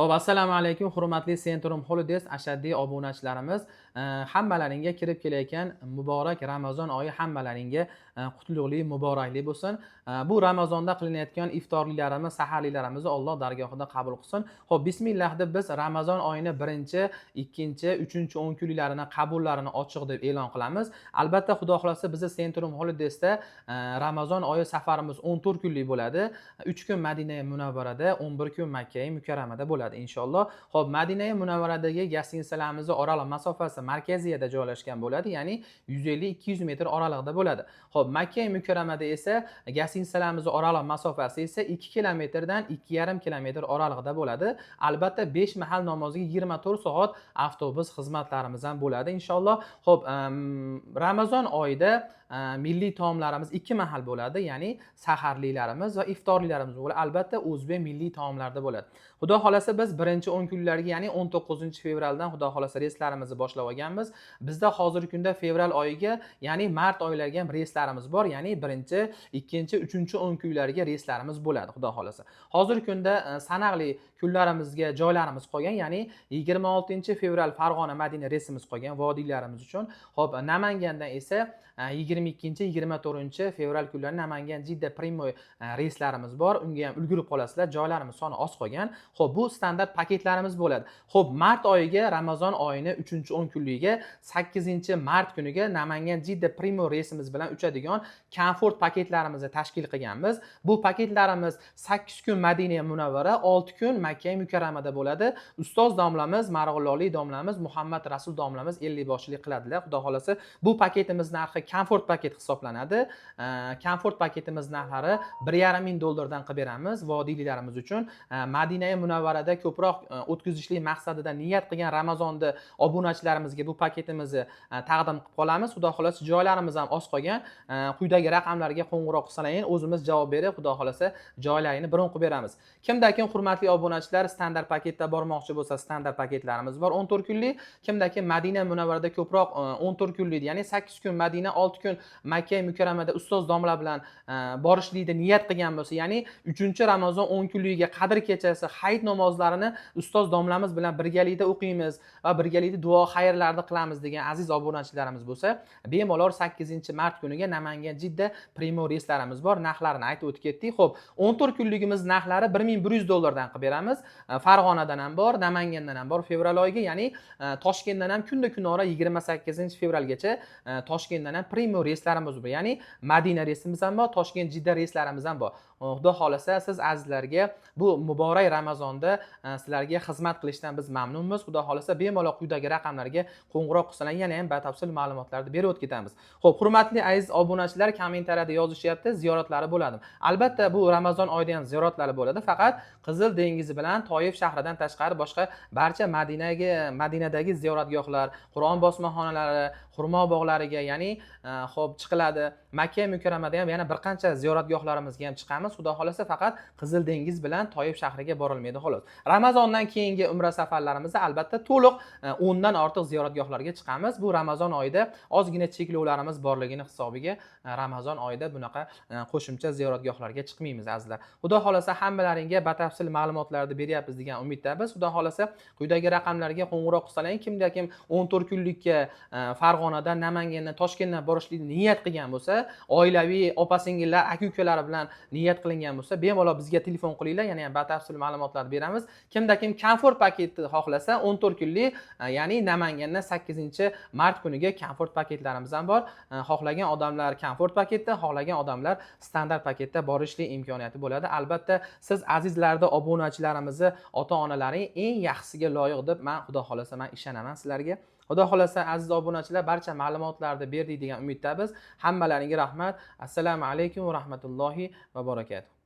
Hop, assalomu alaykum, hurmatli Centrum Holidays ashaddiy obunachilarimiz. Hammalaringga kirib kelayotgan muborak Ramazon oyi hammalaringga qutlug'li, muborakli bo'lsin. Bu Ramazonda qilinayotgan iftorliklarimiz, saharliklarimizni Alloh dargohida qabul qilsin. Xo'p, bismillah deb biz Ramazon oyini 1, 2, 3 10 kunliklarini qabullarini ochiq deb e'lon qilamiz. Albatta, Xudo xolasa bizni Centrum Holidaysda Ramazon oyi safarimiz 14 kunlik bo'ladi. 3 kun Madina Munavvarada, 11 kun Makka Mukarramada bo'ladi inshaalloh. Xo'p, Madina Munavvaradagi gostinitsalarimizni oraliq masofasi markaziyada joylashgan bo'ladi, ya'ni 150-200 metr oraliqda bo'ladi. Xo'p, Makka Mukarramada esa gostinitsalarimizni oraliq masofasi esa 2 kilometrdan 2,5 kilometr oraliqda bo'ladi. Albatta 5 mahal namoziga 24 soat avtobus xizmatlarimiz ham bo'ladi inshaalloh. Xo'p, Ramazon oyida milliy taomlarimiz 2 mahal bo'ladi, ya'ni saharliklarimiz va iftorliklarimiz bo'ladi. Albatta o'zbek milliy taomlarda bo'ladi. Xudo xolasa biz 1-10 kunlarga, ya'ni 19-fevraldan xudo xolasa reyslarimizni boshlab olganmiz. Bizda hozirgi kunda fevral oyiga, ya'ni mart oylariga ham reyslarimiz bor, ya'ni 1, 2, 3 10 kunlarga reyslarimiz bo'ladi xudo xolasa. Hozirgi kunda sanaqli kunlarimizga joylarimiz qolgan, ya'ni 26-fevral Farg'ona Madina reysimiz qolgan vodiylarimiz uchun. Xo'p, Namangandan esa 22-24-fevral kunlari Namangan Jidda Primoy reyslarimiz bor. Unga ham ulgurib qolasizlar, joylarimiz soni oz qolgan. Xo'p, bu standart paketlarimiz bo'ladi. Xo'p, mart oyiga, Ramazon oyini 3-10 kunligiga 8-mart kuniga Namangan Jidda Primoy reysimiz bilan uchadigan komfort paketlarimizni tashkil qilganmiz. Bu paketlarimiz 8 kun Madina Munavvara, 6 kun Makka Mukarramada bo'ladi. Ustoz domlamiz, Marg'ilonli domlamiz, Muhammad Rasul domlamiz 50 boshchilik qiladilar. Xudo xolasa bu paketimiz narxi komfort paket hisoblanadi. Komfort paketimiz narxlari $1,500 dan qilib beramiz vodiyliklarimiz uchun. Madina Munavvarada ko'proq o'tkazishlik maqsadida niyat qilgan Ramazonda obunachilarimizga bu paketimizni taqdim qilib qolamiz. Xudo xolasa joylarimiz ham oz qolgan. Quyidagi raqamlarga qo'ng'iroq qilsalaring, o'zimiz javob berib, xudo xolasa joylarini biron qilib beramiz. Kimdakim hurmatli obunachilar standart paketda bormoqchi bo'lsa, standart paketlarimiz bor 14 kunlik. Kimdakim Madina Munavvarada ko'proq 14 kunlik, ya'ni 8 kun Madina, 6 kun Makka Mukarramada ustoz domla bilan borishlikda niyat qilgan bo'lsa, ya'ni 3-Ramazon 10 kunligiga Qadr kechasi hayit namozlarini ustoz domlamiz bilan birgalikda o'qiymiz va birgalikda duo xayrlarni qilamiz degan aziz obunachilarimiz bo'lsa, bemalol 8-mart kuniga Namangan Jidda Primoy reyslarimiz bor. Narxlarini aytib o'tib ketdik. Xo'p, 14 kunligimiz narxlari $1,100 dan qilib beramiz. Farg'onadan ham bor, Namangandan ham bor fevral oyiga, ya'ni Toshkentdan ham kunda-kunora 28-fevralgacha Toshkentdan ham Primoy reyslarimiz bor. Ya'ni Madina reysimiz ham bor, Toshkent Jidda reyslarimiz ham bor. Xudo xolasa siz azizlarga bu muborak Ramazonda sizlarga xizmat qilishdan biz mamnunmiz. Xudo xolasa bemalol quyidagi raqamlarga qo'ng'iroq qilsang, yana ham batafsil ma'lumotlarni berib o'tib ketamiz. Xo'p, hurmatli aziz obunachilar, kommentariyada yozishyapti, ziyoratlari bo'ladi. Albatta, bu Ramazon oyida ham ziyoratlari bo'ladi. Faqat Qizil dengizi bilan Toyif shahridan tashqari boshqa barcha Madinadagi ziyoratgohlar, Qur'on bosmaxonalari, xurmo bog'lariga, ya'ni xo'p chiqiladi. Makka Mukarramada ham yana bir qancha ziyoratgohlarimizga ham chiqamiz. Xudo xolasa faqat Qizil dengiz bilan Toyif shahriga borilmaydi xolos. Ramazondan keyingi umra safarlarimizda albatta to'liq 10 dan ortiq ziyoratgohlarga chiqamiz. Bu Ramazon oyida ozgina cheklovlarimiz borligini hisobiga Ramazon oyida bunaqa qo'shimcha ziyoratgohlarga chiqmaymiz azizlar. Xudo xolasa hammalaringga batafsil ma'lumotlarni beryapmiz degan umiddamiz. Xudo xolasa quyidagi raqamlarga qo'ng'iroq qilsalaring, kimdakim 14 kunlikka Farg'onadan, Namangandan, Toshkentdan borishlikni niyat qilgan bo'lsa, oilaviy opa-singillar, aka-ukalari bilan niyat qilingan bo'lsa, bemalol bizga telefon qilinglar, yana ham batafsil ma'lumotlarni beramiz. Kimdakim komfort paketni xohlasa, 14 kunlik, ya'ni Namangandan 8-mart kuniga komfort paketlarimiz ham bor. Xohlagan odamlar komfort paketda, xohlagan odamlar standart paketda borishlik imkoniyati bo'ladi. Albatta, siz azizlarda obunachilarimizni, ota-onalaring eng yaxshisiga loyiq deb xudo xolasa men ishonaman sizlarga. Xudo xolasa aziz obunachilar, barcha ma'lumotlarni berdik degan umiddamiz. Hammalaringga rahmat. Assalomu alaykum va rahmatullohi va barakatuh.